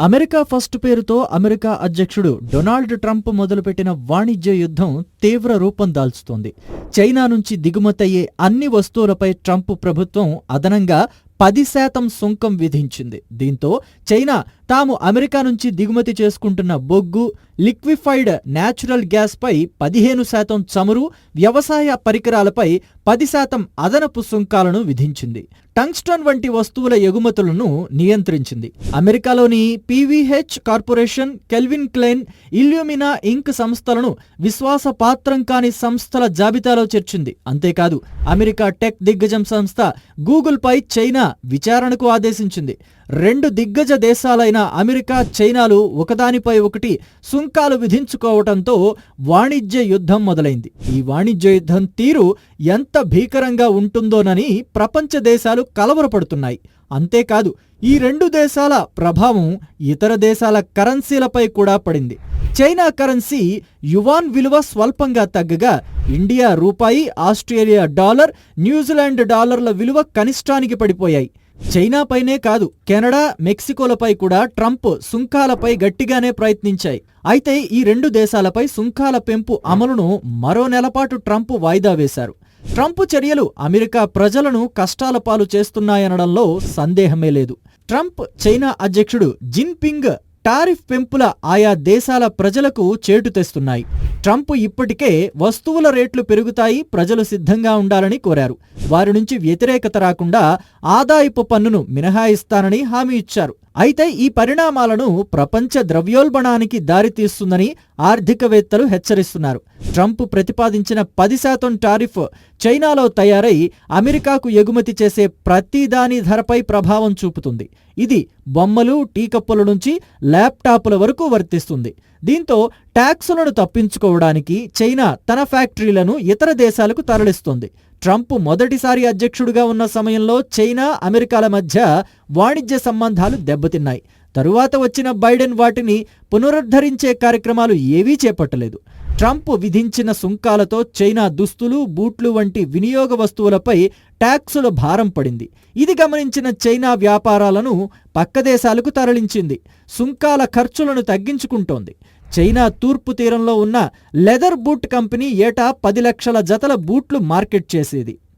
America first పేరుతో America అధ్యక్షుడు Donald Trump మొదలుపెట్టిన వాణిజ్య యుద్ధం తీవ్ర రూపం దాల్చుతోంది. చైనా నుంచి దిగుమతయ్యే అన్ని వస్తువులపై ట్రంప్ ప్రభుత్వం అదనంగా 10% సుంకం విధించింది. దీంతో చైనా తాము అమెరికా నుంచి దిగుమతి చేసుకుంటున్న బొగ్గు, లిక్విఫైడ్ న్యాచురల్ గ్యాస్పై 15% చమురు, వ్యవసాయ పరికరాలపై 10% అదనపు సుంకాలను విధించింది. టంగ్స్టన్ వంటి వస్తువుల ఎగుమతులను నియంత్రించింది. అమెరికాలోని పీవీహెచ్ కార్పొరేషన్, కెల్విన్ క్లైన్, ఇల్యూమినా ఇంక్ సంస్థలను విశ్వాసపాత్రం కాని సంస్థల జాబితాలో చేర్చింది. అంతేకాదు అమెరికా టెక్ దిగ్గజం సంస్థ గూగుల్పై చైనా విచారణకు ఆదేశించింది. 2 దిగ్గజ దేశాలైన అమెరికా, చైనాలు ఒకదానిపై ఒకటి సుంకాలు విధించుకోవడంతో వాణిజ్య యుద్ధం మొదలైంది. ఈ వాణిజ్య యుద్ధం తీరు ఎంత భీకరంగా ఉంటుందోనని ప్రపంచ దేశాలు కలవరపడుతున్నాయి. అంతేకాదు ఈ 2 దేశాల ప్రభావం ఇతర దేశాల కరెన్సీలపై కూడా పడింది. చైనా కరెన్సీ యువాన్ విలువ స్వల్పంగా తగ్గగా ఇండియా రూపాయి, ఆస్ట్రేలియా డాలర్, న్యూజిలాండ్ డాలర్ల విలువ కనిష్టానికి పడిపోయాయి. చైనాపైనే కాదు కెనడా, మెక్సికోలపై కూడా ట్రంప్ సుంకాలపై గట్టిగానే ప్రయత్నించాయి. అయితే ఈ 2 దేశాలపై సుంకాల పెంపు అమలును మరో నెలపాటు ట్రంప్ వాయిదా వేశారు. ట్రంప్ చర్యలు అమెరికా ప్రజలను కష్టాల పాలు చేస్తున్నాయనడంలో సందేహమే లేదు. ట్రంప్, చైనా అధ్యక్షుడు జిన్పింగ్ టారిఫ్ పెంపుల ఆయా దేశాల ప్రజలకు చేటు తెస్తున్నాయి. ట్రంప్ ఇప్పటికే వస్తువుల రేట్లు పెరుగుతాయి, ప్రజలు సిద్ధంగా ఉండాలని కోరారు. వారి నుంచి వ్యతిరేకత రాకుండా ఆదాయపు పన్నును మినహాయిస్తానని హామీ ఇచ్చారు. అయితే ఈ పరిణామాలను ప్రపంచ ద్రవ్యోల్బణానికి దారితీస్తుందని ఆర్థికవేత్తలు హెచ్చరిస్తున్నారు. ట్రంప్ ప్రతిపాదించిన 10% టారిఫ్ చైనాలో తయారై అమెరికాకు ఎగుమతి చేసే ప్రతిదాని ధరపై ప్రభావం చూపుతుంది. ఇది బొమ్మలు, టీ కప్పుల నుంచి ల్యాప్టాప్ల వరకు వర్తిస్తుంది. దీంతో ట్యాక్సులను తప్పించుకోవడానికి చైనా తన ఫ్యాక్టరీలను ఇతర దేశాలకు తరలిస్తోంది. ట్రంప్ మొదటిసారి అధ్యక్షుడిగా ఉన్న సమయంలో చైనా, అమెరికాల మధ్య వాణిజ్య సంబంధాలు దెబ్బతిన్నాయి. తరువాత వచ్చిన బైడెన్ వాటిని పునరుద్ధరించే కార్యక్రమాలు ఏవీ చేపట్టలేదు. ట్రంప్ విధించిన సుంకాలతో చైనా దుస్తులు, బూట్లు వంటి వినియోగ వస్తువులపై ట్యాక్సుల భారం పడింది. ఇది గమనించిన చైనా వ్యాపారాలను పక్క దేశాలకు తరలించింది. సుంకాల ఖర్చులను తగ్గించుకుంటోంది. చైనా తూర్పు తీరంలో ఉన్న లెదర్ బూట్ కంపెనీ ఏటా 10 లక్షల జతల బూట్లు మార్కెట్ చేసేది.